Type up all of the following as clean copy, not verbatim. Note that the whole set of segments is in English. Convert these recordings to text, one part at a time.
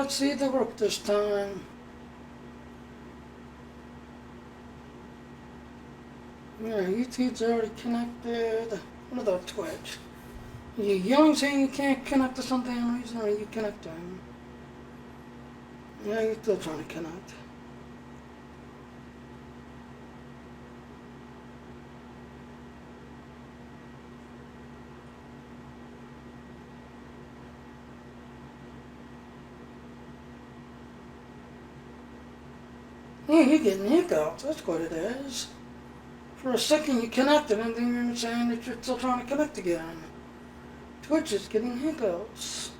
let's see the work this time. Yeah, YouTube's already connected. What about Twitch? You yelling saying you can't connect to some damn reason, or are you connecting? Yeah, you're still trying to connect. Yeah, you're getting hiccups. That's what it is. For a second you connected and then you're saying that you're still trying to connect again. Twitch is getting hiccups.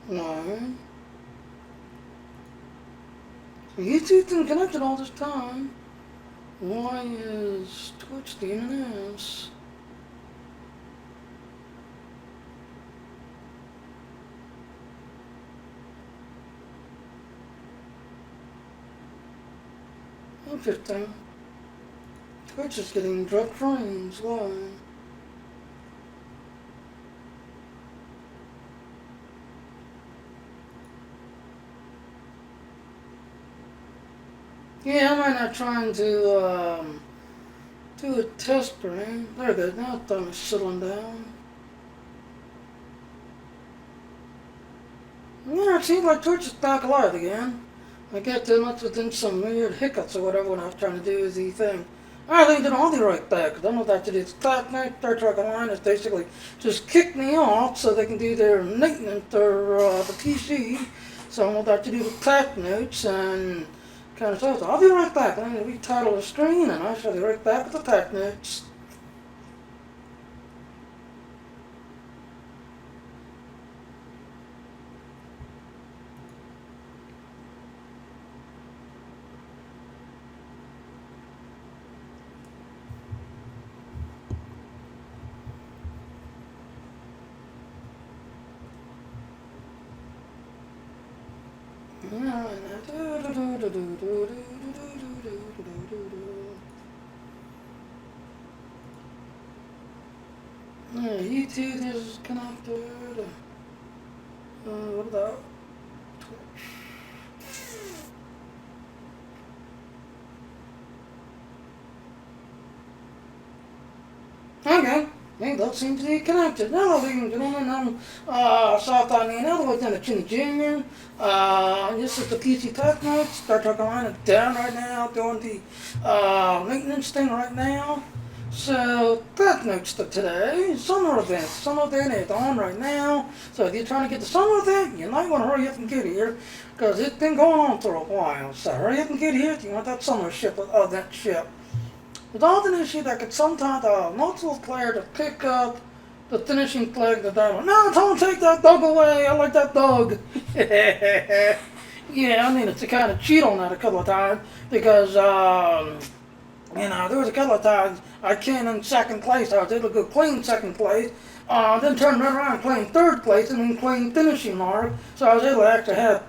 Why? You two been connected all this time. Why is Twitch being an ass? Interesting. Twitch is getting drug frames. Why? Yeah, I might not trying to do a test brain. There it goes. Now the thumb is settling down. Yeah, it seems like Twitch is back alive again. I get too much within some weird hiccups or whatever when I was trying to do the thing. I think I'll be right back. I don't know that to do. That night, Star Trek Online is basically just kick me off so they can do their maintenance or the PC. So I'm about to do the tap notes and kind of stuff. So I'll be right back. I'm going to retitle the screen and I shall be right back with the tap notes. Yeah, YouTube is connected. What about Twitch? Okay. They both seem to be connected. Hello, ladies and gentlemen. I'm South Indiana, Lieutenant Chinny Jr. This is the PC Tech Notes. Star Trek Online is down right now, doing the maintenance thing right now. So, Tech Notes for today. Summer event. Summer event is on right now. So, if you're trying to get the summer event, you might want to hurry up and get here, because it's been going on for a while. So, hurry up and get here if you want that summer ship event ship. It's often an issue that could sometimes multiple players to pick up the finishing flag of the battle. No, don't take that dog away. I like that dog. Yeah, I mean, it's to kind of cheat on that a couple of times because, there was a couple of times I came in second place. I was able to go claim second place, then turn right around and claim third place and then claim finishing mark. So I was able to actually have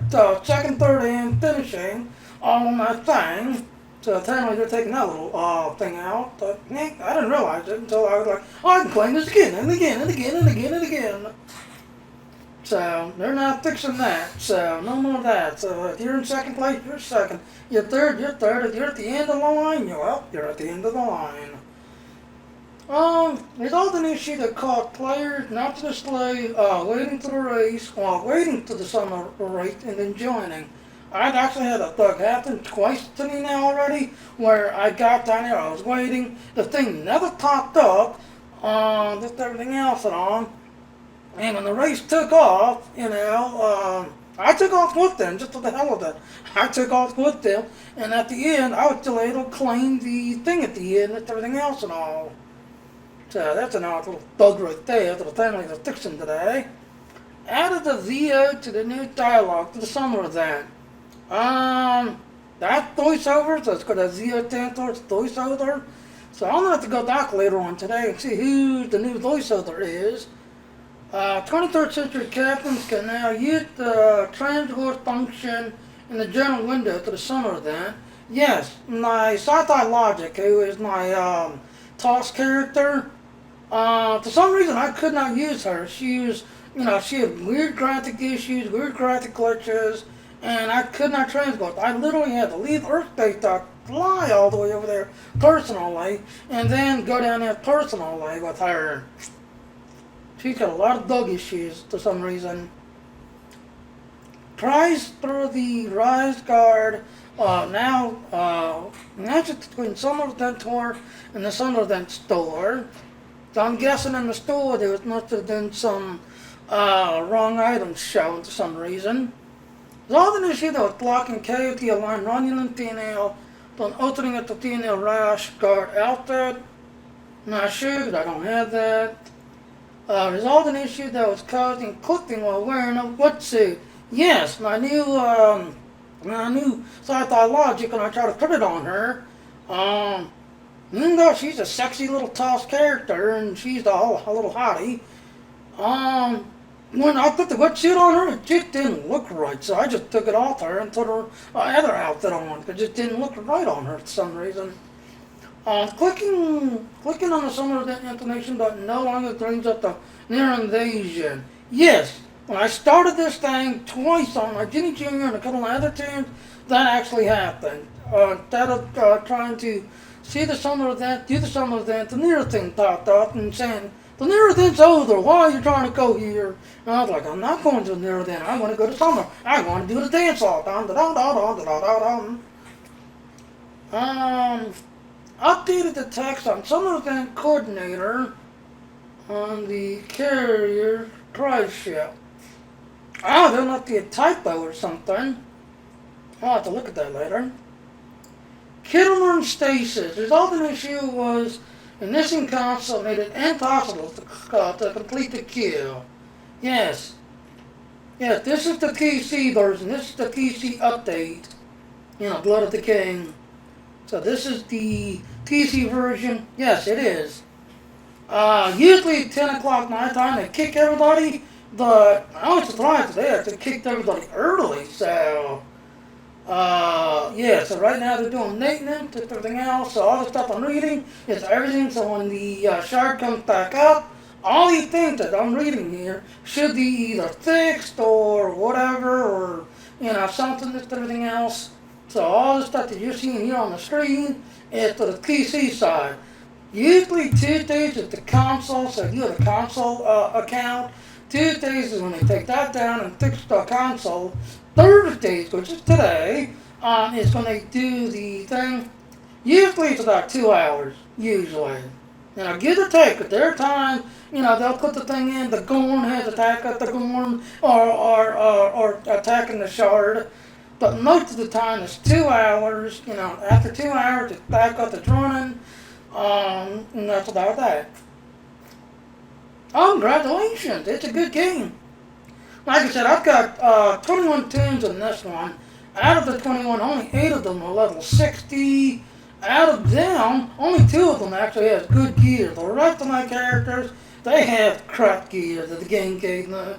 second, third, and finishing all on that thing. So apparently they're taking that little thing out. But I didn't realize it until I was like, oh, I can claim this again and again and again and again and again. So they're not fixing that. So no more of that. So if you're in second place, you're second. You're third, you're third. If you're at the end of the line, you're at the end of the line. There's often an issue that caught players not to display waiting for the race while waiting for the summer race and then joining. I've actually had a bug happen twice to me now already, where I got down here, I was waiting, the thing never popped up, just everything else and on, and when the race took off, I took off with them, just for the hell of it. I took off with them, and at the end, I was still able to claim the thing at the end, and everything else and all. So that's an odd little bug right there that the family is fixing today. Added the VO to the new dialogue for the summer event. That voiceover, so it's got a ZO stand for voiceover. So I'm gonna have to go back later on today and see who the new voiceover is. 23rd century captains can now use the transport function in the general window to the summer event. Yes, my Sci-Fi Logic, who is my toss character, for some reason I could not use her. She had weird graphic issues, weird graphic glitches, and I could not transport. I literally had to leave Earth Data, fly all the way over there personally, and then go down there personally with her. She's got a lot of dog issues for some reason. Price through the Rise Guard matches between Summer Dent Tour and the Summer Dent store. So I'm guessing in the store there must have been some wrong items shown for some reason. There's an issue that was blocking KOT aligned Romulan female from opening at the female Rise Guard outfit. Not sure because I don't have that. Resolved an issue that was causing clipping while wearing a wetsuit. Yes, my new Sci-Fi Logic, and I try to put it on her. Even though she's a sexy little toss character, and she's a little hottie, when I put the wetsuit on her, it just didn't look right, so I just took it off her and put her other outfit on. It just didn't look right on her for some reason. Clicking on the Summer of that information button no longer brings up the near invasion. Yes, when I started this thing twice on my Ginny Jr. and a couple of other tunes, that actually happened. Instead of trying to see the summer event, do the summer event, the near thing popped up and saying, the near event's over, why are you trying to go here? And I was like, I'm not going to the near event, I want to go to summer. I want to do the dance off. Updated the text on Summer Event Coordinator on the carrier price ship. There must be a typo or something. I'll have to look at that later. Killer and stasis. The resulting issue was a missing console made it impossible to complete the kill. Yes, this is the PC version. This is the PC update. Blood of the King. So this is the PC version. Yes, it is. Usually at 10 o'clock night time they kick everybody, but I was surprised today they kicked everybody early. So, so right now they're doing maintenance and everything else. So all the stuff I'm reading is everything. So when the shard comes back up, all these things that I'm reading here should be either fixed or whatever, or something that's everything else. So all the stuff that you're seeing here on the screen is for the PC side. Usually Tuesdays is the console, so if you have a console account, Tuesdays is when they take that down and fix the console. Thursdays, which is today, is when they do the thing. Usually it's about 2 hours, usually. Give or take, at their time, they'll put the thing in, the Gorn has attack at the Gorn, or attacking the shard. But most of the time it's 2 hours, after 2 hours it's back up, it's running, and that's about that. Congratulations, it's a good game. Like I said, I've got 21 tunes in this one. Out of the 21, only 8 of them are level 60. Out of them, only 2 of them actually have good gear. The rest of my characters, they have crap gear that the game gave me.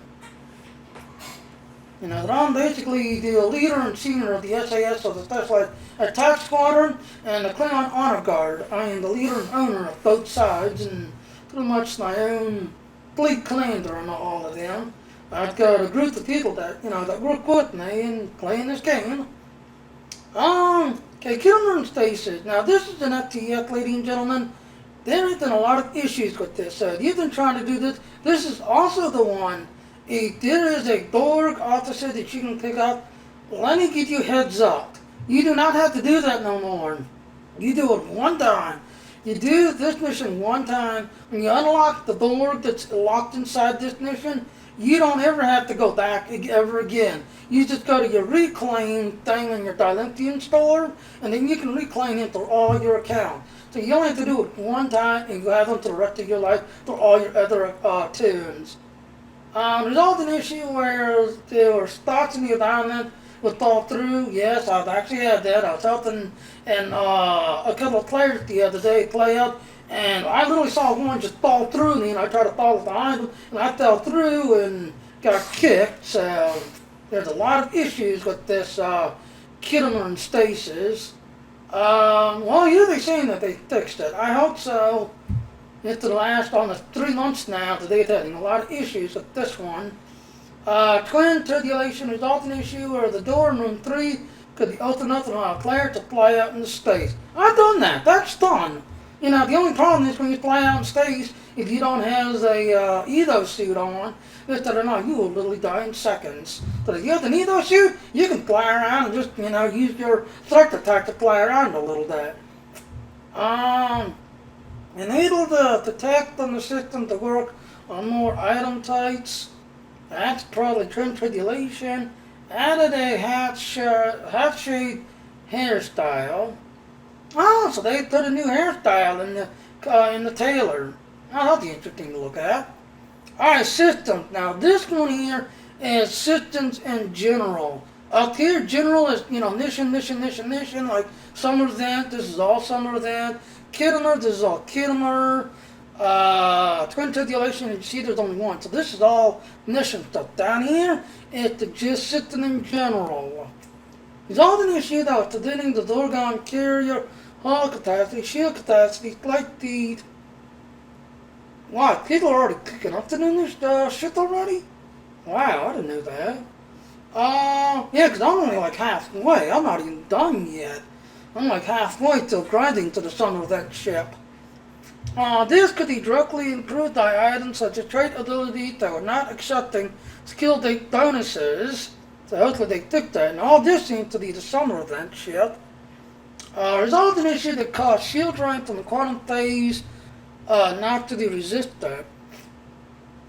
That I'm basically the leader and senior of the SAS of the Specialized Attack Squadron and the Klingon Honor Guard. I am the leader and owner of both sides and pretty much my own fleet commander on all of them. I've got a group of people that work with me in playing this game. Killer and Stasis. Now this is an FTF, ladies and gentlemen. There have been a lot of issues with this. So if you've been trying to do this, this is also the one. If there is a Borg officer that you can pick up, let me give you a heads up. You do not have to do that no more. You do it one time. You do this mission one time. When you unlock the Borg that's locked inside this mission, you don't ever have to go back ever again. You just go to your reclaim thing in your Dilithium store, and then you can reclaim it for all your accounts. So you only have to do it one time, and you have them for the rest of your life for all your other tunes. Resolved an issue where there were spots in the environment would fall through. Yes, I've actually had that. I was helping and a couple of players the other day play up, and I literally saw one just fall through me, and I tried to follow behind him, and I fell through and got kicked. So there's a lot of issues with this Killer and Stasis. Well, you'll be seeing that they fixed it. I hope so. It's the last almost 3 months now that they've had a lot of issues with this one. Twin tribulation resulting issue where the door in room 3 could be opened up and allow a player to fly out into space. I've done that. That's done. You know, the only problem is when you fly out in space, if you don't have a Edo suit on, is that or not, you will literally die in seconds. But if you have an Edo suit, you can fly around and just, you know, use your select attack to fly around a little bit. Enable the tech on the system to work on more item types. That's probably twin tribulation. Added a half-shade hairstyle. Oh, so they put a new hairstyle in the tailor. Oh, that'll be interesting to look at. Alright, systems. Now, this one here is systems in general. Up here, general is, you know, mission, like summer event. This is all summer event. Kittimer, this is all Kittimer. Twin tribulation, you see there's only one. So this is all mission stuff. Down here, it's just system in general. Resolving the issue that was preventing the Dorgon carrier, hull capacity, shield capacity, flight speed. Wow, people are already picking up the new shit already? Wow, I didn't know that. Yeah, because I'm only like halfway. I'm not even done yet. I'm like halfway till grinding to the sun of that ship. This could be directly improved by items such as trait abilities that were not accepting skill date bonuses. So hopefully they fix that. And all this seems to be the summer event ship. Resolved an issue that caused shield rank from the quantum phase not to be resistant.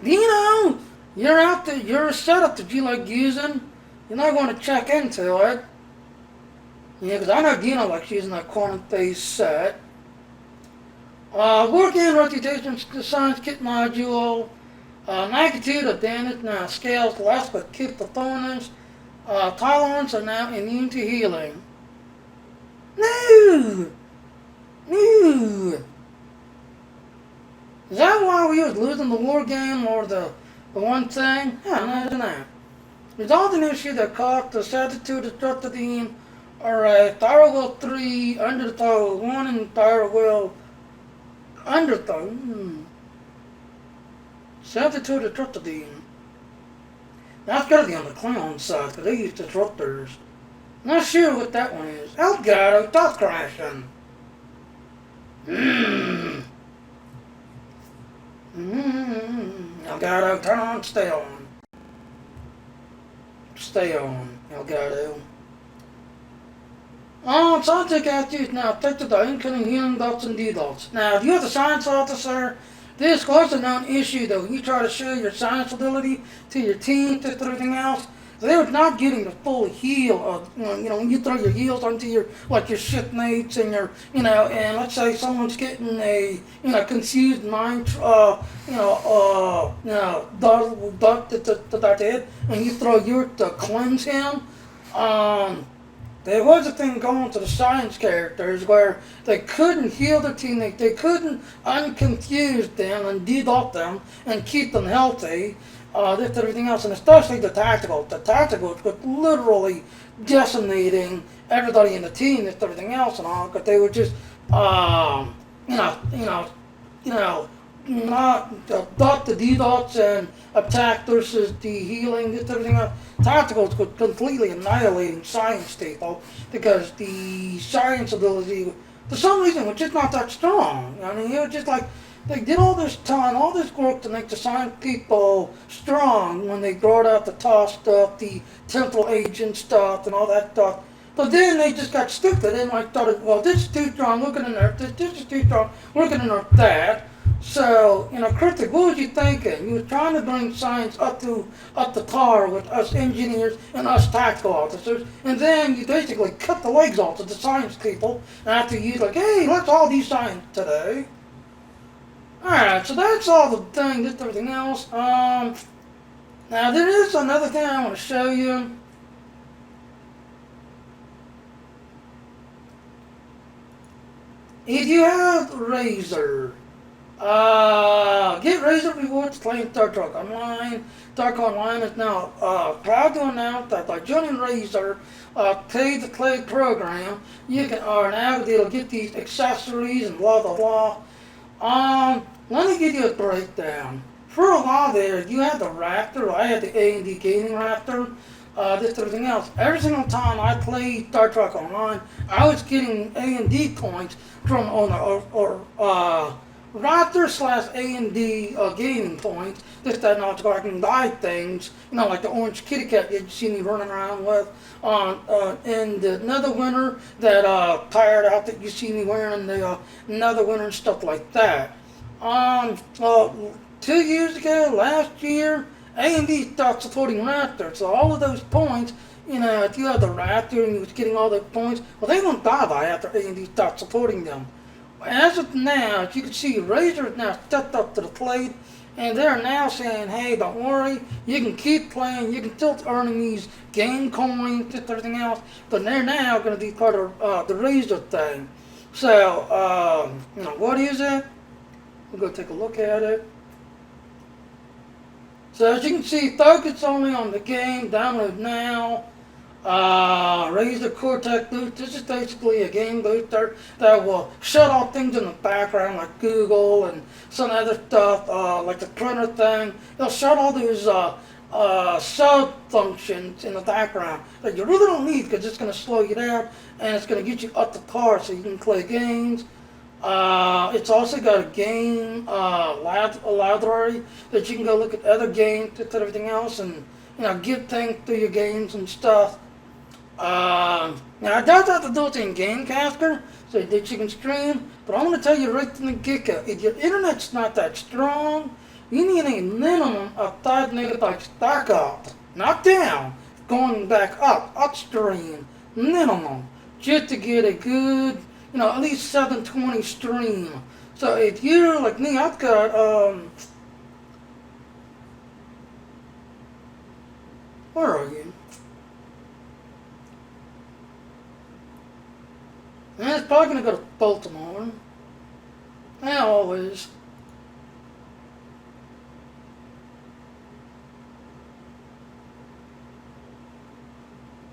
You know, you're out there, your setup that you like using, you're not going to check into it. Yeah, because I know Dino likes using that quantum phase set. Working reputation science kit module. Magnitude of damage now scales less but keep the bonus. Tolerance are now immune to healing. No! No! Is that why we was losing the war game or the one thing? Yeah, imagine that. Resolved an issue that caused the Sagittarius destructive beam or a Thyroid 3 under Thyroid 1 and Thyroid under Thyroid. Sagittarius destructive beam. That's gotta be on the Klingon side because they use disruptors. Not sure what that one is. Elgato, dot crashing. Elgato, turn on, stay on. Stay on, Elgato. Scientific attitudes now affected by incoming healing dots and D-dots. Now, if you're the science officer, this was a known issue though. You try to share your science ability to your team, to everything else. They're not getting the full heal of, you know, when you throw your heals onto your, like your shipmates and your, you know, and let's say someone's getting a, you know, confused mind, dot to that head, and you throw your to cleanse him. There was a thing going to the science characters where they couldn't heal their teammates, they couldn't unconfuse them and de-dot them and keep them healthy. This everything else, and especially the tacticals. The tacticals were literally decimating everybody in the team, this everything else and all, because they were just, not dot the D-dots and attack versus the healing, this everything else. Tacticals were completely annihilating science people because the science ability, for some reason, was just not that strong. I mean, it was just like, they did all this time, all this work to make the science people strong when they brought out the TOS stuff, the temporal agent stuff, and all that stuff. But then they just got stupid and like thought, well, this is too strong, we're going to nerf this, this is too strong, we're going to nerf that. So, you know, Critic, what was you thinking? You were trying to bring science up to par with us engineers and us tactical officers, and then you basically cut the legs off of the science people after you like, hey, let's all do science today. Alright, so that's all the thing, just everything else. Now there is another thing I want to show you. If you have Razor, Get Razor rewards playing Star Trek Online. Star Trek Online is now proud to announce that by joining Razor pay to play program, you can are now able to get these accessories and blah blah blah. Let me give you a breakdown. For a while there, you had the Raptor. I had the A&D Gaming Raptor. This everything else. Every single time I played Star Trek Online, I was getting A&D points from on Raptor slash A&D gaming points. This that not so I can buy things, like the orange kitty cat you see me running around with. And another winter that tired out that you see me wearing the another winter and stuff like that. 2 years ago, last year, A&D stopped supporting Raptor, so all of those points, if you had the Raptor and you was getting all those points, well, they won't die by after A&D stopped supporting them. As of now, as you can see, Razor has now stepped up to the plate, and they're now saying, hey, don't worry, you can keep playing, you can still earning these game coins, just everything else, but they're now going to be part of the Razor thing. So, what is it? We'll go take a look at it. So as you can see, focus only on the game, download now. Razor Cortex Boost. This is basically a game booster that will shut off things in the background like Google and some other stuff, like the printer thing. It'll shut all those sub functions in the background that you really don't need because it's going to slow you down and it's going to get you up to par so you can play games. It's also got a game library that you can go look at other games and everything else and get things through your games and stuff. Now it does have to do with in Gamecaster so that you can stream, but I'm going to tell you right from the get-go, if your internet's not that strong, you need a minimum of 5 megabytes back up, not down, going back up, upstream, minimum, just to get a good at least 720 stream. So if you're like me, I've got, where are you? And it's probably going to go to Baltimore. Yeah, always.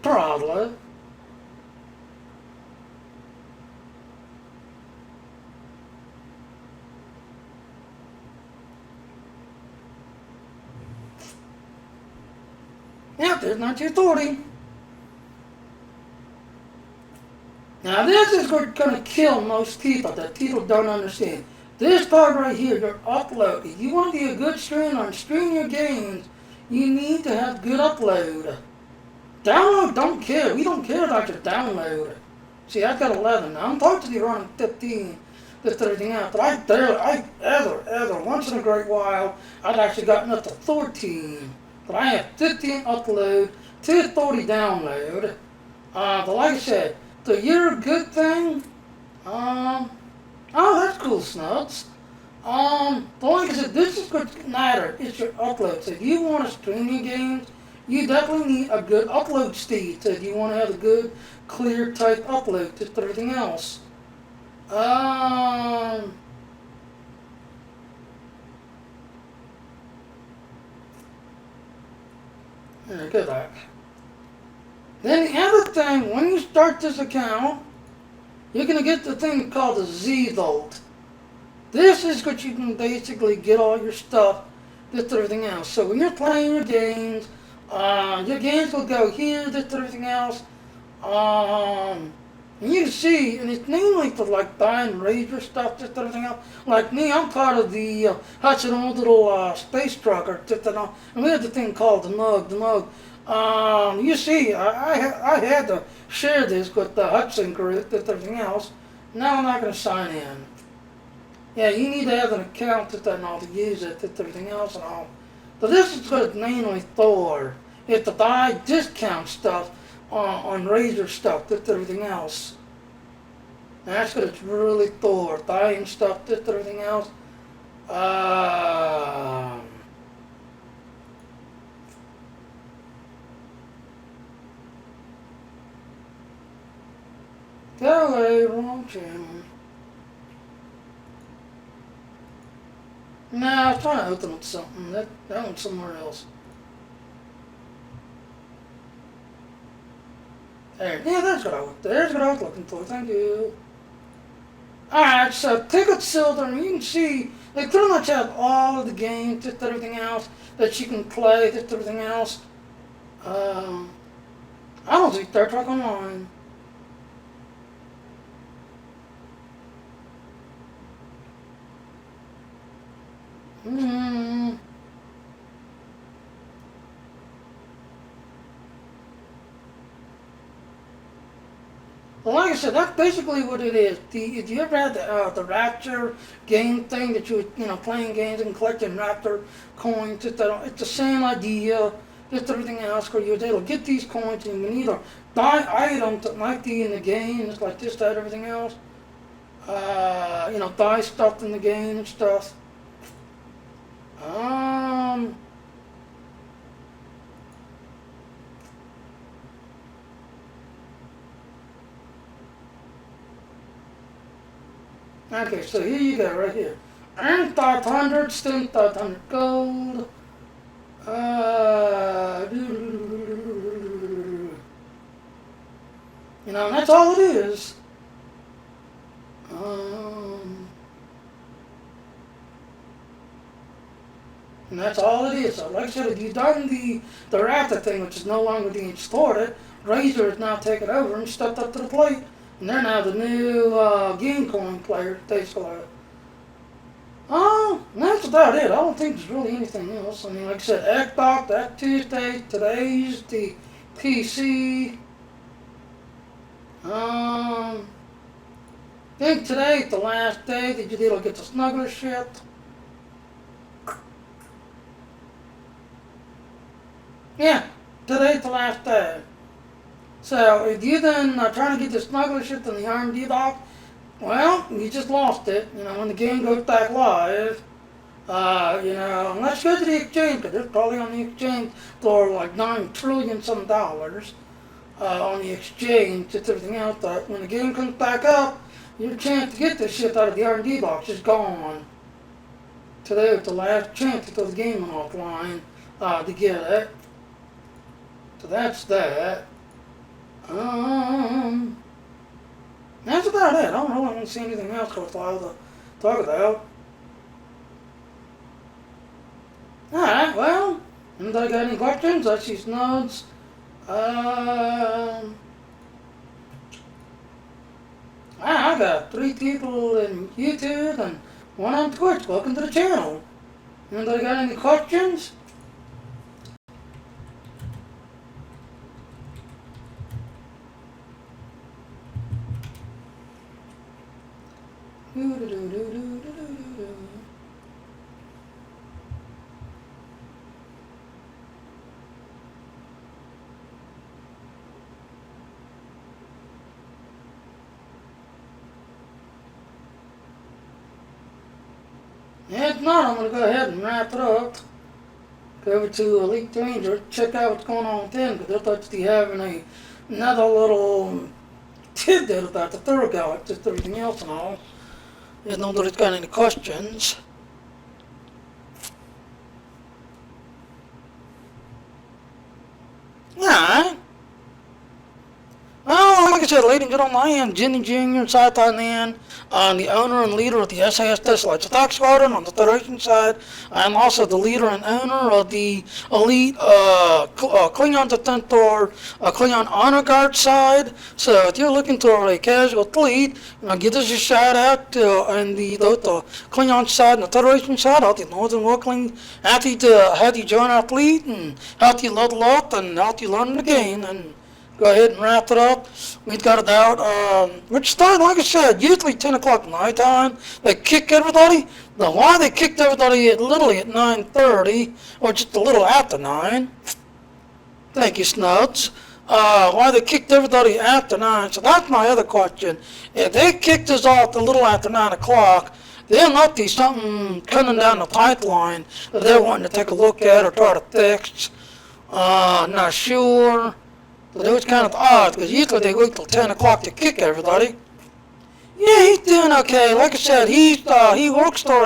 Probably. Yep, there's 1940. Now this is going to kill most people that people don't understand. This part right here, your upload. If you want to be a good streamer and stream your games, you need to have good upload. Download don't care. We don't care about your download. See, I've got 11. Now I'm supposed to be running 15. This everything out, but ever, once in a great while, I've actually gotten up to 14. But I have 15 upload, 240 download. But like I said, so you're a good thing. Oh, that's cool, Snugs. But like I said, this is what matters. It's your upload. So if you want to stream your games, you definitely need a good upload speed. So if you want to have a good, clear, tight upload, just everything else. Go back. Then the other thing, when you start this account, you're going to get the thing called the Z-Vault. This is what you can basically get all your stuff, this everything else. So when you're playing your games will go here, this everything else. And you can see, and it's mainly for like buying Razor stuff, just everything else. Like me, I'm part of the Hudson old little space trucker, and we have the thing called the Mug. You see, I had to share this with the Hudson group, just everything else. Now I'm not going to sign in. Yeah, you need to have an account and all to use it, just everything else and all. So this is what it's mainly for. It's to buy discount stuff on Razor stuff, just everything else. And that's what it's really for, buying stuff, just everything else. Go away, wrong channel. was trying to open up something. That one's somewhere else. There. Yeah, there's what I was looking for. Thank you. Alright, so Ticket Silver, you can see they pretty much have all of the games, just everything else that you can play, just everything else. I don't see Star Trek Online. Well, like I said, that's basically what it is. If you ever had the Rapture game thing that you were, playing games and collecting Rapture coins, it's the same idea, just everything else, where you're able to get these coins and you can either buy items that might be in the game, it's like this, that, everything else. Buy stuff in the game and stuff. Okay, so here you go, right here. Earn 500, spend 500 gold. And that's all it is. And that's all it is. So like I said, if you've done the Raptor thing, which is no longer being stored, Razor has now taken over and stepped up to the plate. And they're now the new game coin player that they select. That's about it. I don't think there's really anything else. I mean, like I said, Xbox, that Tuesday, today's the PC. I think today's the last day that you're able to get the snuggler shit. Yeah, today's the last day. So if you then are trying to get the smuggler ship in the R&D box, well, you just lost it. When the game goes back live, unless you go to the exchange, because it's probably on the exchange for like $9 trillion some dollars on the exchange, just everything else. But when the game comes back up, your chance to get this shit out of the R&D box is gone. Today was the last chance to throw the game offline to get it. So that's that. That's about it. I don't really want to see anything else worthwhile to talk about. Alright, well, anybody got any questions? I see nods. I got 3 people in YouTube and 1 on Twitch. Welcome to the channel. Anybody got any questions? If not, I'm going to go ahead and wrap it up. Go over to Elite Ranger, check out what's going on with them, because they're supposed to be having another little tidbit about the Third Galaxy, just everything else and all. If nobody's got any questions. Yeah. Well, like I said, ladies and gentlemen, I am Jimmy Jr. Sci-Fi Man, the owner and leader of the SAS Specialized Attack Squadron on the Federation side. I'm also the leader and owner of the elite Klingon Detentor, Klingon Honor Guard side. So if you're looking for a casual fleet, give us a shout out on the Klingon side and the Federation side. I'll be more than welcome, happy to have you join our fleet and help you level up and help you learn the game. And go ahead and wrap it up. We've got about, we're starting, like I said, usually 10 o'clock night time. They kick everybody. Now, why they kicked everybody literally at 9:30, or just a little after 9. Thank you, Snuds. Why they kicked everybody after 9. So that's my other question. If they kicked us off a little after 9 o'clock, there must be something coming down the pipeline that they're wanting to take a look at or try to fix. Not sure. But it was kind of odd, because usually they wait till 10 o'clock to kick everybody. Yeah, he's doing okay. Like I said, he works for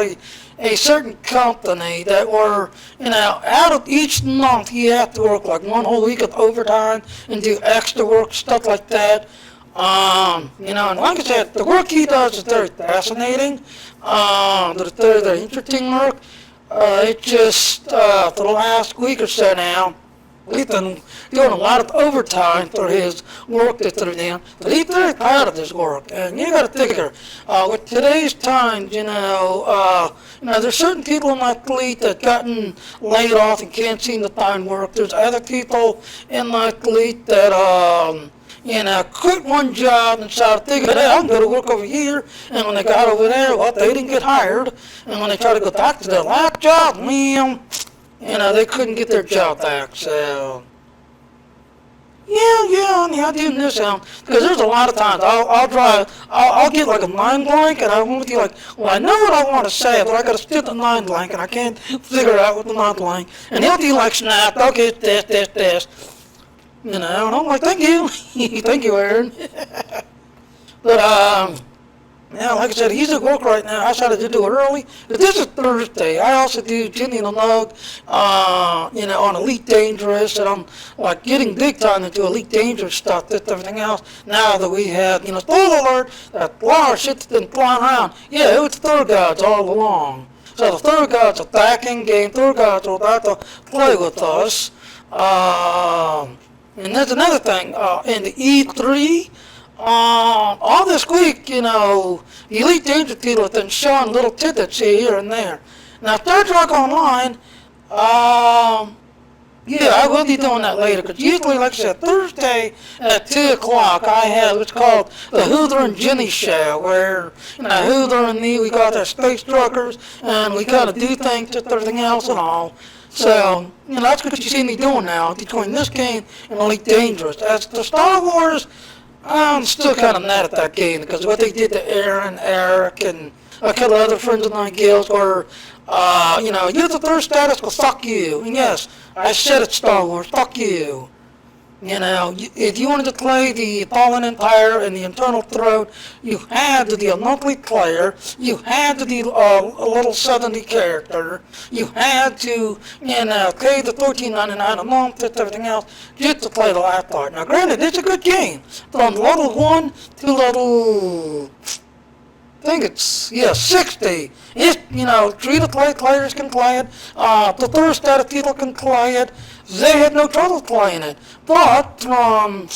a certain company that were, out of each month he had to work like one whole week of overtime and do extra work, stuff like that. And like I said, the work he does is very fascinating. There's very interesting work. It just, for the last week or so now, we've been doing a lot of overtime for his work that they're doing, but he's very proud of his work. And you got to figure, with today's times, there's certain people in my fleet that gotten laid off and can't seem to find work. There's other people in my fleet that, quit one job and started thinking, hey, I can go to work over here. And when they got over there, well, they didn't get hired. And when they tried to go back to their last job, they couldn't get their job back. So, I'm doing this out because there's a lot of times I'll get like a mind blank and I won't be like, well, I know what I want to say, but I got to stick the mind blank and I can't figure out what the mind blank. And he'll be like, snap, I'll get this. And I'm like, thank you. Thank you, Aaron. But, like I said, he's at work right now. I decided to do it early. But this is Thursday. I also do Jenny and the Lug, on Elite Dangerous. And I'm, like, getting big time into Elite Dangerous stuff, this, everything else. Now that we have, spoiler alert, that a lot of shit's been flying around. Yeah, it was Third Gods all along. So the Third Gods are back in game. Third Gods are about to play with us. And there's another thing, in the E3, all this week, the Elite Danger people have been showing little tidbits here and there. Now, Star Trek Online, I will be doing that later, because usually, like I said, Thursday at 2 o'clock, I have what's called the Hooter and Jenny Show, where, Hooter and me, we got our space truckers, and we kind of do things, just everything else and all. So, that's what you see me doing now, between this game and Elite Dangerous. As the Star Wars, I'm still kind of mad at that game, because what they did to Aaron, Eric, and a couple other friends of mine, Gales, were, use the third status, well, fuck you. And yes, I said it, Star Wars, fuck you. If you wanted to play the Fallen Empire and the Internal Throne, you had to be a monthly player, you had to be a little 70 character, you had to, pay the $14.99 a month and everything else just to play the last part. Now granted, it's a good game. From level 1 to level, I think it's, 60. It's, free-to-play players can play it, the third status people can play it. They had no trouble playing it, but from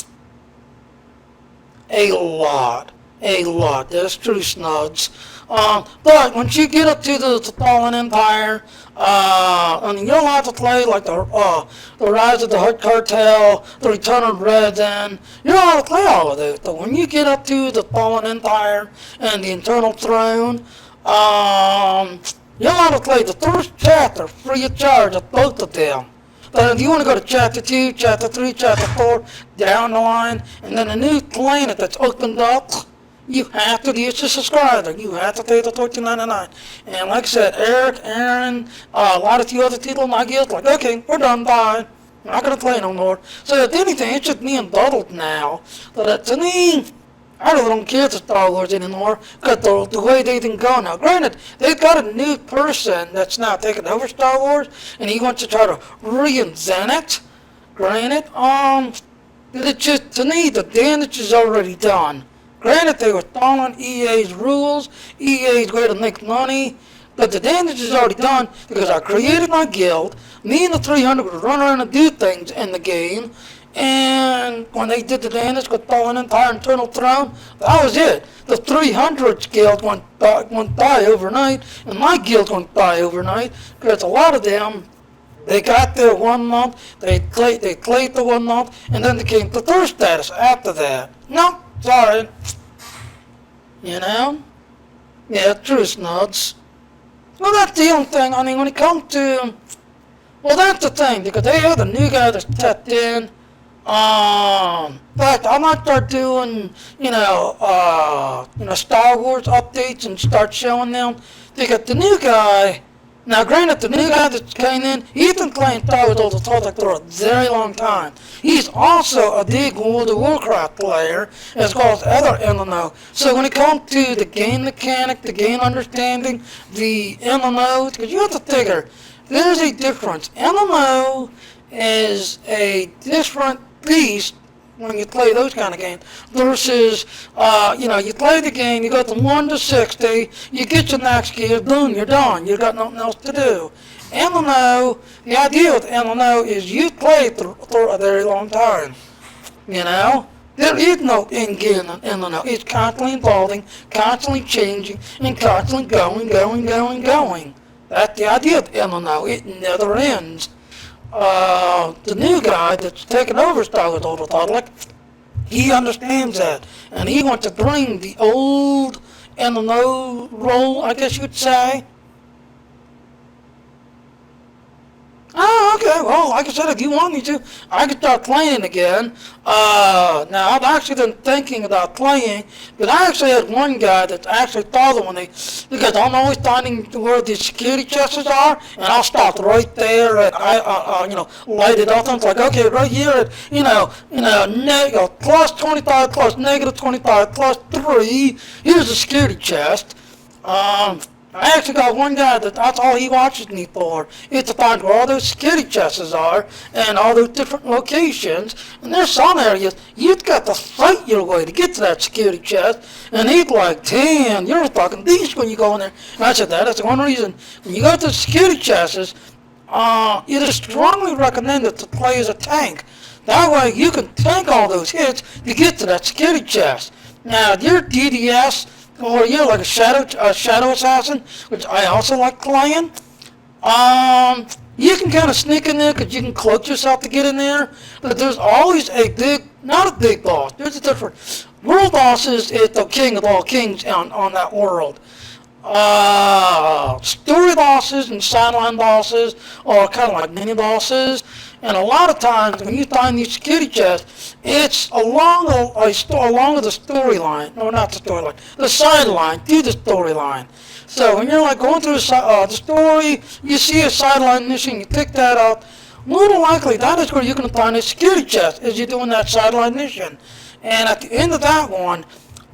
a lot, that's true, Snugs. But once you get up to the Fallen Empire, you're allowed to play like the Rise of the Hut Cartel, the Return of Redan. You're allowed to play all of those. But when you get up to the Fallen Empire and the Internal Throne, you're allowed to play the first chapter free of charge of both of them. But if you want to go to Chapter 2, Chapter 3, Chapter 4, down the line, and then a new planet that's opened up, you have to be a subscriber. You have to pay the $14.99. And like I said, Eric, Aaron, a lot of few other people in my guild, like, okay, we're done, bye. I'm not going to play no more. So if anything, it's just me and Bubbled now. But to me, I really don't care for Star Wars anymore, because the way they've been going now. Granted, they've got a new person that's now taking over Star Wars, and he wants to try to reinvent it. Granted, it's just, to me, the damage is already done. Granted, they were following EA's rules, EA's way to make money, but the damage is already done, because I created my guild, me and the 300 would run around and do things in the game, and when they did the damage with Fallen Empire Internal Throne, that was it. The 300's guild went by overnight, and my guild went by overnight, because a lot of them, they got there 1 month, they played the 1 month, and then they came to third status after that. No, sorry. Yeah, true, Snuds. Well, that's the only thing. I mean, when it comes to, well, that's the thing, because they have the new guy that's stepped in. But I might start doing, Star Wars updates and start showing them, because the new guy, Now, granted, the new guy that came in, he's been playing Star Wars Old Republic for a very long time. He's also a big World of Warcraft player, as well as other MMO. So when it comes to the game mechanic, the game understanding, the MMOs, because you have to figure, there's a difference. MMO is a different beast when you play those kind of games versus, you play the game, you go from 1 to 60, you get your max gear, boom, you're done. You got nothing else to do. MMO, the idea with MMO is you play for a very long time. There is no end game in MMO. It's constantly evolving, constantly changing, and constantly going. That's the idea of MMO. It never ends. The new guy that's taken over Star Wars Old Republic, he understands that, and he wants to bring the old MMO role, I guess you'd say. Oh, okay. Well, like I said, if you want me to, I could start playing again. Now, I've actually been thinking about playing, but I actually had one guy that's actually following me, because I'm always finding where the security chests are, and I'll stop right there, and light it up, and it's like, okay, right here, plus 25, plus negative 25, plus 3, here's the security chest. I actually got one guy that's all he watches me for, is to find where all those security chests are and all those different locations. And there's some areas you've got to fight your way to get to that security chest. And he's like, damn, you're a fucking beast when you go in there. And I said, that's the one reason. When you go to the security chests, it is strongly recommended to play as a tank. That way you can tank all those hits to get to that security chest. Now, if you're DDS, or you're like a shadow assassin, which I also like playing, you can kind of sneak in there because you can cloak yourself to get in there. But there's always not a big boss. There's a different world bosses. Is the king of all kings on that world. Story bosses and sideline bosses are kind of like mini bosses. And a lot of times when you find these security chests, it's along the storyline, no, not the storyline, the sideline to the storyline. So when you're like going through the story, you see a sideline mission, you pick that up. More than likely, that is where you're going to find a security chest as you're doing that sideline mission. And at the end of that one,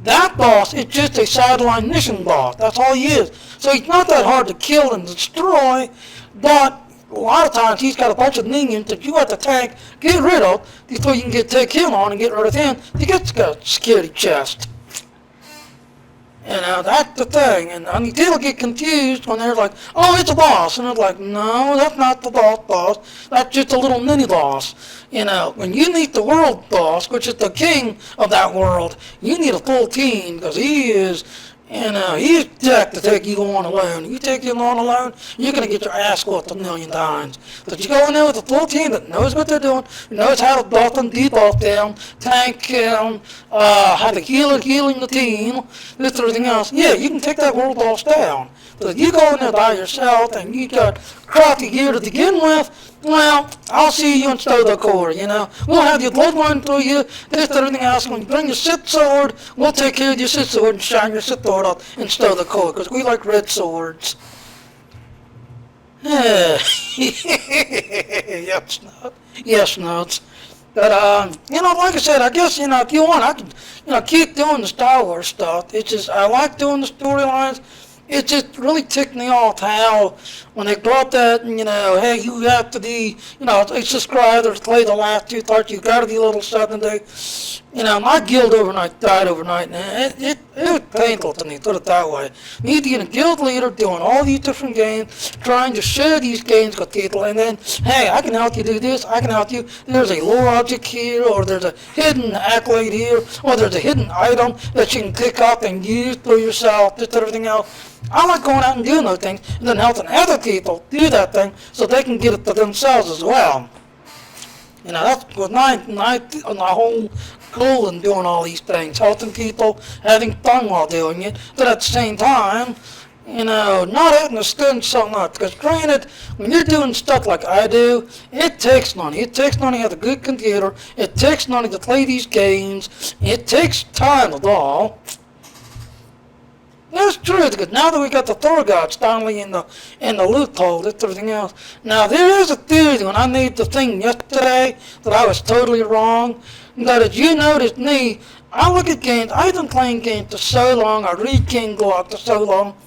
that boss is just a sideline mission boss. That's all he is. So he's not that hard to kill and destroy, but a lot of times he's got a bunch of minions that you have to tank, get rid of, before you can take him on and get rid of him to get the security chest. That's the thing. And people get confused when they're like, oh, it's a boss. And they're like, no, that's not the boss. That's just a little mini boss. When you meet the world boss, which is the king of that world, you need a full team, because he is he's jacked to take you on alone. You take him on alone, you're going to get your ass whooped a million times. But you go in there with a full team that knows what they're doing, knows how to buff and debuff them, tank him, how to healing the team, this everything else. Yeah, you can take that world boss down. But if you go in there by yourself and you got crappy gear to begin with, well, I'll see you in the core, We'll have your bloodline through you, this, everything else. When you bring your Sith sword, we'll take care of your Sith sword and shine your Sith sword up and stow the core, because we like red swords. Yes, nuts. But, like I said, I guess, if you want, I can, keep doing the Star Wars stuff. It's just, I like doing the storylines. It just really ticked me off how when they brought that, hey, you have to be, a subscriber to play the last 2 parts, you got to be level 70. My guild overnight died overnight, and it was painful to me, put it that way. Me being a guild leader, doing all these different games, trying to share these games with people, and then, hey, I can help you do this, I can help you, there's a lore object here, or there's a hidden accolade here, or there's a hidden item that you can pick up and use for yourself, just everything else. I like going out and doing those things, and then helping other people do that thing so they can get it for themselves as well. That's what my whole goal in doing all these things, helping people, having fun while doing it, but at the same time, not having to spend so much. Because granted, when you're doing stuff like I do, it takes money. It takes money to have a good computer. It takes money to play these games. It takes time of all. That's true, because now that we got the Thor gods finally in the loophole, that's everything else. Now there is a theory when I made the thing yesterday that I was totally wrong. That as you noticed me, I look at games, I've been playing games for so long, I read game blogs for so long,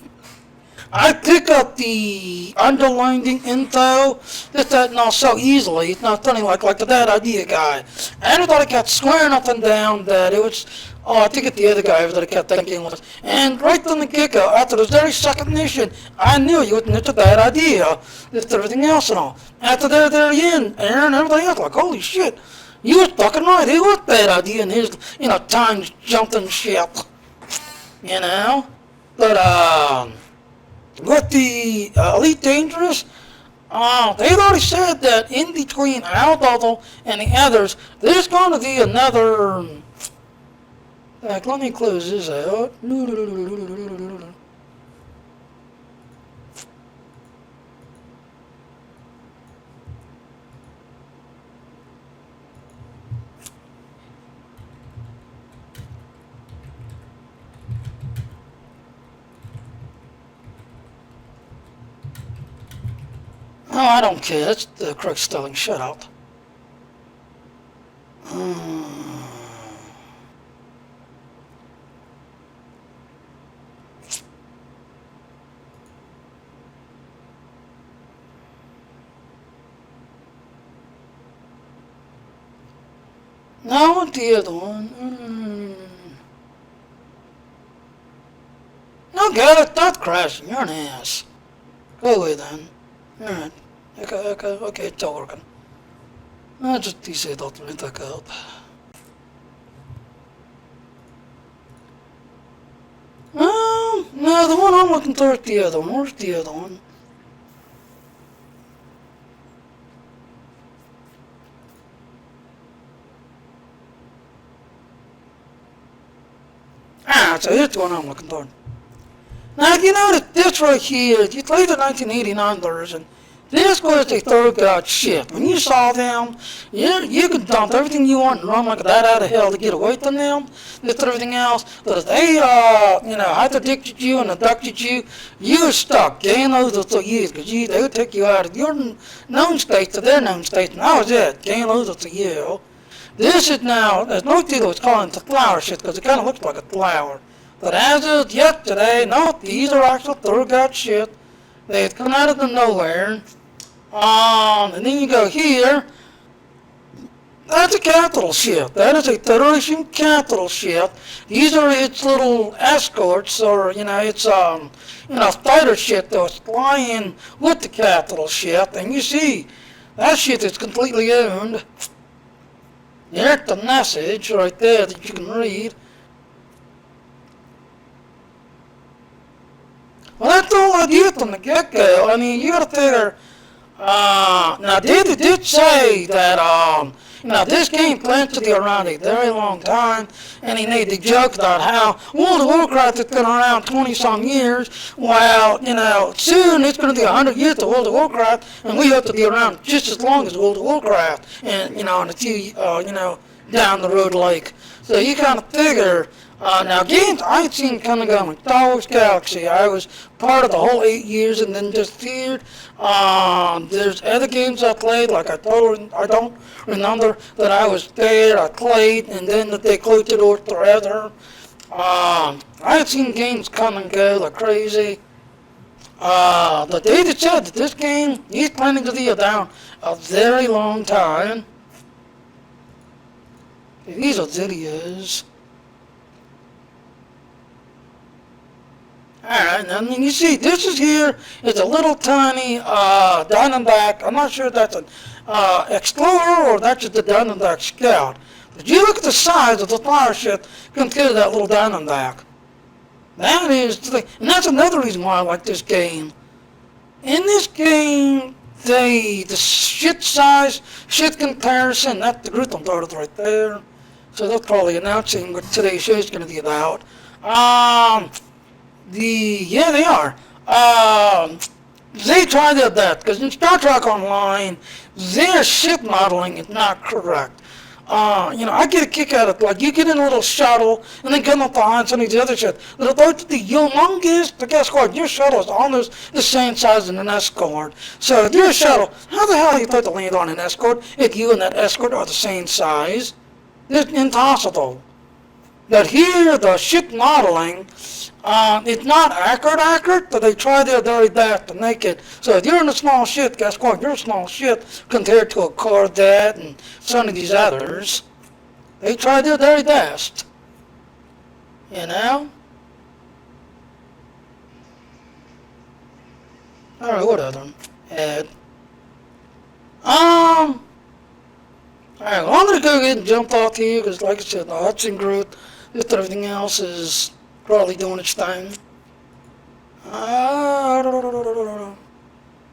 I pick up the underlining info, this, that, and all so easily. It's not funny like the bad idea guy. Everybody kept swearing up and down that it was, oh, I think it's the other guy that I kept thinking was. And right from the get-go, after the very second mission, I knew it was a bad idea. This, everything else and all. After they're there in, Aaron and everything else, like, holy shit, you was fucking right. It was a bad idea in his, time jumping shit. But, with the Elite Dangerous, they've already said that in between our bubble and the others, there's going to be another. Let me close this out. Oh, I don't care. It's the Craig Stelling. Shut up. No, the other one. No, get it. Stop crashing. You're an ass. Go away then. Alright. Okay, it's all working. I'll just DC that right back up. No, the one I'm looking for is the other one. Where's the other one? So here's the one I'm looking for. Now, you notice this right here, you play the 1989 version. This was a third god ship. When you saw them, you could dump everything you want and run like that out of hell to get away from them. This everything else. But if they, interdicted you and abducted you, you were stuck. Game over for you, because they would take you out of your known state to their known state, and that was it. Game over for you. This is now, there's no deal with calling it the flower ship, because it kind of looks like a flower. But as of yesterday, no, these are actual third god ship. They've come out of the nowhere. And then you go here. That's a capital ship. That is a Federation capital ship. These are its little escorts, or it's fighter ship that was flying with the capital ship. And you see, that ship is completely owned. There's the message right there that you can read. Well, that's all I did from the get-go. I mean, you gotta figure, now David did say that, this game planned to be around a very long time, and he made the joke about how World of Warcraft has been around 20-some years, while, soon it's gonna be 100 years to World of Warcraft, and we have to be around just as long as World of Warcraft, and, in a few, down the road like. So you kind of figure, now games I've seen come and go, like Star Wars Galaxy, I was part of the whole 8 years and then disappeared. There's other games I played, like I don't remember that I was there, I played, and then that they closed the door forever. I've seen games come and go like crazy. The David said that this game, he's planning to be down a very long time. These are videos. Alright, and then you see, this is here, it's a little tiny Diamondback. I'm not sure if that's an Explorer or that's just a Diamondback Scout. But you look at the size of the fire ship compared to that little Diamondback. That is, and that's another reason why I like this game. In this game, the ship size, ship comparison, that's the Grutham photos right there. So they're probably announcing what today's show is going to be about. They are. They try their best, because in Star Trek Online, their ship modeling is not correct. I get a kick out of it. Like, you get in a little shuttle and then come up behind some of these other ships. They're both the humongous, but guess what? Your shuttle is almost the same size as an escort. So if you're a shuttle, how the hell are you supposed to land on an escort if you and that escort are the same size? It's impossible. But here, the ship modeling, it's not accurate, but they try their very best to make it. So if you're in a small ship, guess what? You're a small ship compared to a Corvette and some of these others. They try their very best. You know? Alright, what other one? Ed. Alright, well, I'm going to go ahead and jump off here, because like I said, the Hudson group, just everything else is probably doing its thing.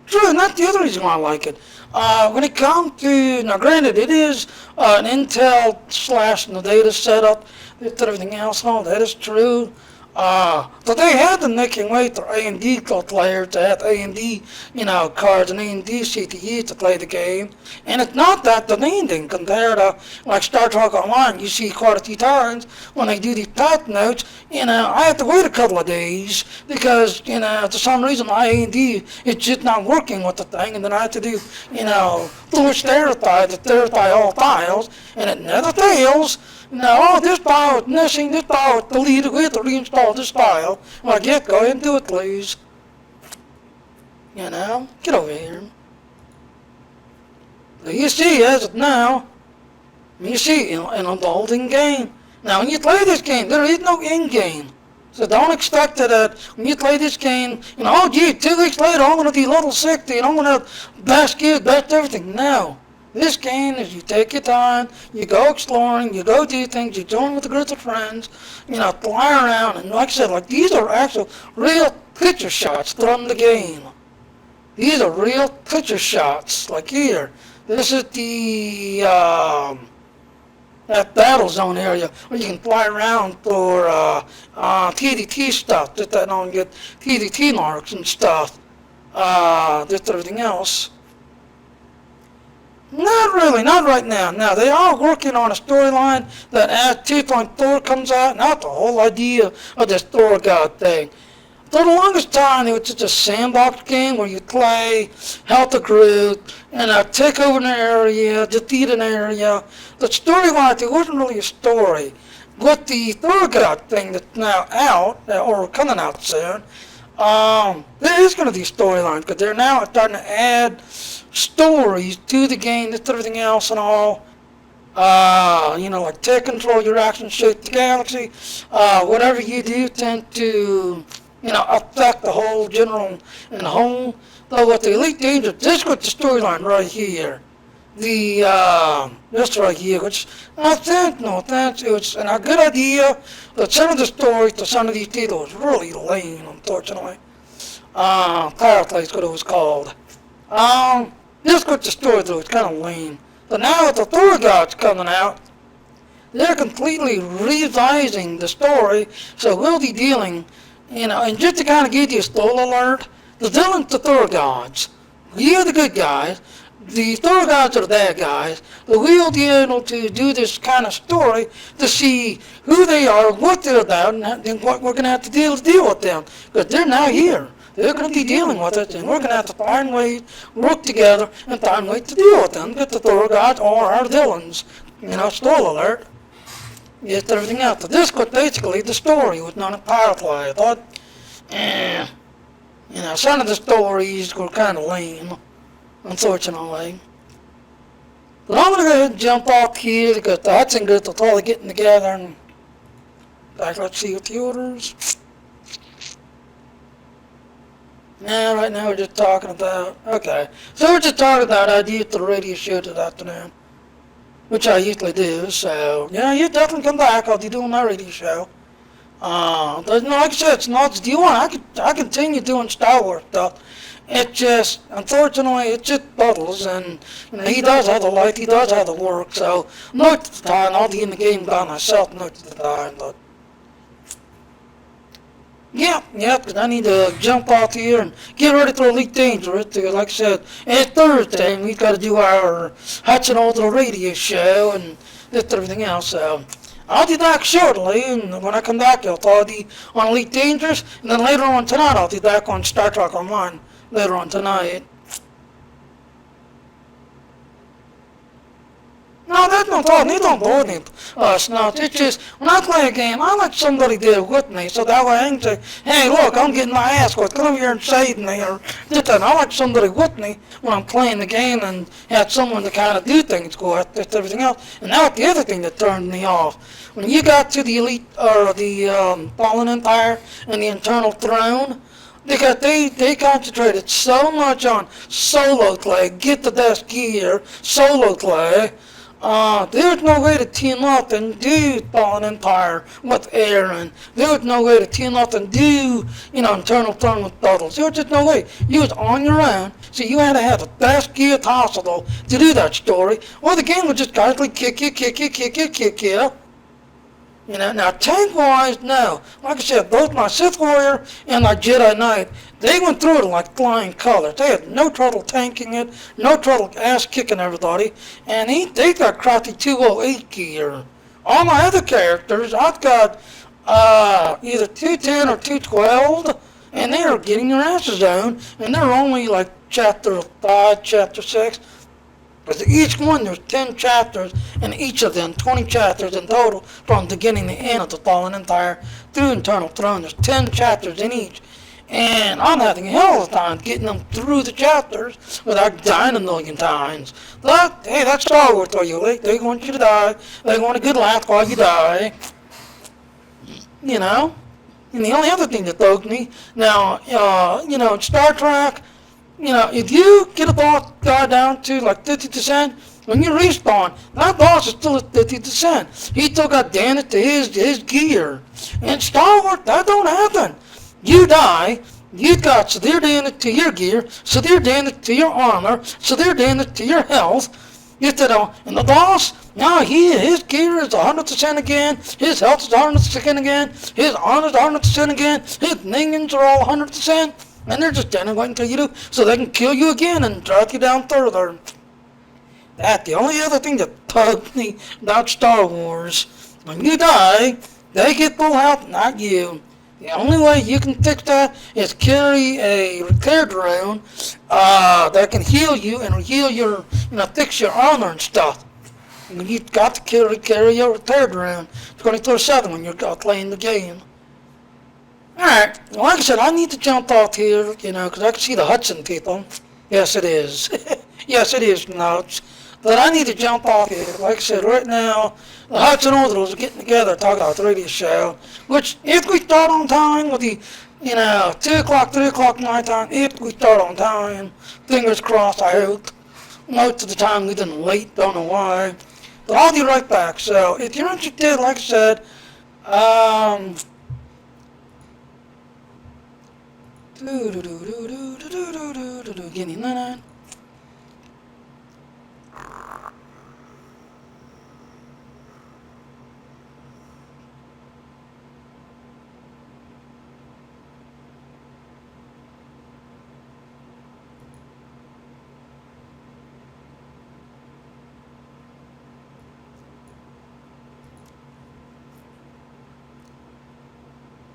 True, and that's the other reason why I like it. When it comes to, now granted, it is an Intel / the data setup, just everything else, all that is true. But they had the nicking way for AMD players to have AMD, cards and AMD CPUs to play the game. And it's not that demanding compared to, like Star Trek Online, you see quite a few times when they do these patch notes, I have to wait a couple of days because, for some reason my AMD is just not working with the thing, and then I have to do, force verify all files, and it never fails. No, this file is missing, this file is deleted, we have to reinstall this file. Well, go ahead and do it, please. Get over here. So you see, as of now, you see, an evolving game. Now, when you play this game, there is no end game. So don't expect that when you play this game, 2 weeks later, I'm going to be level 60, and I'm going to have best gear, best everything. No. This game is you take your time, you go exploring, you go do things, you join with a group of friends, fly around, and like I said, these are actual real picture shots from the game. These are real picture shots, like here. This is the, that battle zone area where you can fly around for, TDT stuff, just that don't get TDT marks and stuff, just everything else. Not really, not right now. Now, they are working on a storyline that as 2.4 comes out, not the whole idea of this Thor God thing. For the longest time, it was just a sandbox game where you play, help a group, take over an area, defeat an area. The storyline, it wasn't really a story. With the Thor God thing that's now out, or coming out soon, there is going to be a storyline, because they're now starting to add stories to the game, just everything else and all. Like take control your actions, shape the galaxy. Whatever you do tend to, affect the whole general and whole. Though with the Elite Dangerous, this was the storyline right here. This right here, which, no offense, it was a good idea, but some of the stories to some of these people was really lame, unfortunately. Paraphrase what it was called. This was the story though, it's kind of lame. But now with the Thor Gods coming out, they're completely revising the story, so we'll be dealing, and just to kind of give you a spoiler alert, the villains are Thor Gods. We are the good guys, the Thor Gods are the bad guys, but we'll be able to do this kind of story to see who they are, what they're about, and what we're going to have to deal with them, because they're now here. They're going to be dealing with it, and we're going to have to find ways, work together, and find ways to deal with them. Get the Thor Gods or our villains. Spoiler alert. Get everything out. But this was basically the story with none of Firefly. I thought, some of the stories were kind of lame, unfortunately. But I'm going to go ahead and jump off here, because the Hudson group are probably getting together, and let's see what the orders. Now, right now we're just talking about, so we're just talking about ideas for the radio show this afternoon, which I usually do, so, you definitely come back, I'll be doing my radio show. Like I said, it's not, do you want, I continue doing Star Wars stuff, it just, unfortunately, it just bubbles, and, he does have the life, he does have the work, so, most of the time, I'll be in the game by myself most of the time, but, yeah, because I need to jump off here and get ready for Elite Dangerous, because like I said, it's Thursday, and we've got to do our Hudson Ultra radio show, and just everything else. So I'll be back shortly, and when I come back, I'll tell you on Elite Dangerous, and then later on tonight, I'll be back on Star Trek Online later on tonight. No, that's not all. They don't bore me. No, it's just, when I play a game, I like somebody there with me, so that way I can say, hey, look, I'm getting my ass whipped. Come over here and save me, or this, that. I like somebody with me when I'm playing the game and have someone to kind of do things with, just everything else. And that was the other thing that turned me off. When you got to the Elite, or the Fallen Empire and the Internal Throne, because they concentrated so much on solo play, get the best gear, solo play. There was no way to team up and do Fallen Empire with Aaron. There was no way to team up and do, Internal Throne with Buttles. There was just no way. You was on your own, so you had to have the best gear possible to do that story, or the game would just constantly kick you. Now tank-wise, no. Like I said, both my Sith Warrior and my Jedi Knight, they went through it like flying colors. They had no trouble tanking it, no trouble ass-kicking everybody, and they got crafty 208 gear. All my other characters, I've got either 210 or 212, and they are getting their asses on, and they're only like Chapter 5, Chapter 6. Because each one, there's 10 chapters, and each of them, 20 chapters in total, from beginning to end of the Fallen Empire through Internal Throne. There's 10 chapters in each. And I'm having a hell of a time getting them through the chapters without dying a million times. But, hey, that's Star Wars for you. They want you to die. They want a good laugh while you die. And the only other thing that bugs me, now, in Star Trek, if you get a boss guy down to like 50%, when you respawn, that boss is still at 50%. He still got damage to his gear. In Star Wars, that don't happen. You die, you got severe damage to your gear, severe damage to your armor, severe damage to your health. And the boss, now his gear is 100% again, his health is 100% again, his armor is 100% again, his minions are all 100%. And they're just standing waiting until you do, so they can kill you again and drag you down further. That's the only other thing that bugs me about Star Wars. When you die, they get full health, not you. The only way you can fix that is carry a repair drone that can heal you and heal your, fix your armor and stuff. And you've got to carry your repair drone 24/7 when you're playing the game. Alright, like I said, I need to jump off here, because I can see the Hudson people. Yes, it is. Yes, it is, Notes. But I need to jump off here. Like I said, right now, the Hudson Orbitals are getting together to talk about the radio show, which, if we start on time with the, 2 o'clock, 3 o'clock night time, if we start on time, fingers crossed, I hope. Most of the time we've been late, don't know why. But I'll be right back. So, if you're interested, like I said, Getting that.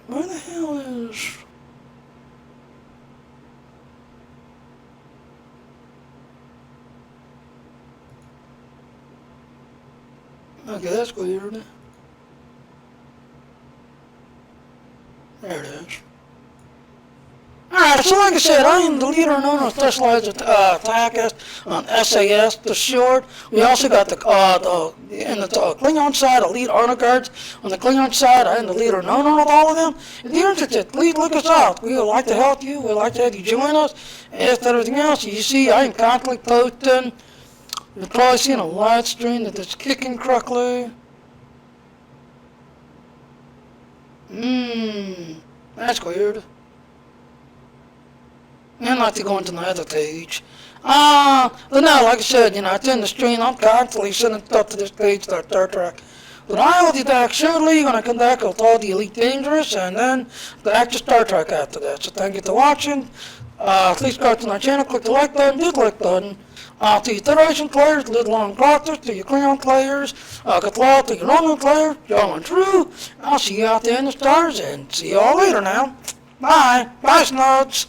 Where the hell is... Okay, that's weird. There it is. Alright, so like I said, I am the leader and owner of Specialized Attack on SAS, the short. We also got the Klingon side, Elite Honor Guards. On the Klingon side, I am the leader and owner of all of them. If you're interested, please look us up. We would like to help you. We'd like to have you join us. As for everything else, you see, I am constantly posting. You're probably seeing a live stream that is kicking correctly. That's weird. And I'd like to go into my other page. But no, like I said, it's in the stream. I'm constantly sending stuff to this page, Star Trek. But I will be back shortly. When I come back, I'll talk the Elite Dangerous, and then back to Star Trek after that. So thank you for watching. Please subscribe to my channel, click the like button, dislike button. To your Federation players, little long process, to your Klingon players, Cathal, to your normal players, Joe and True. I'll see you out there in the stars, and see you all later now. Bye. Bye, Snugs.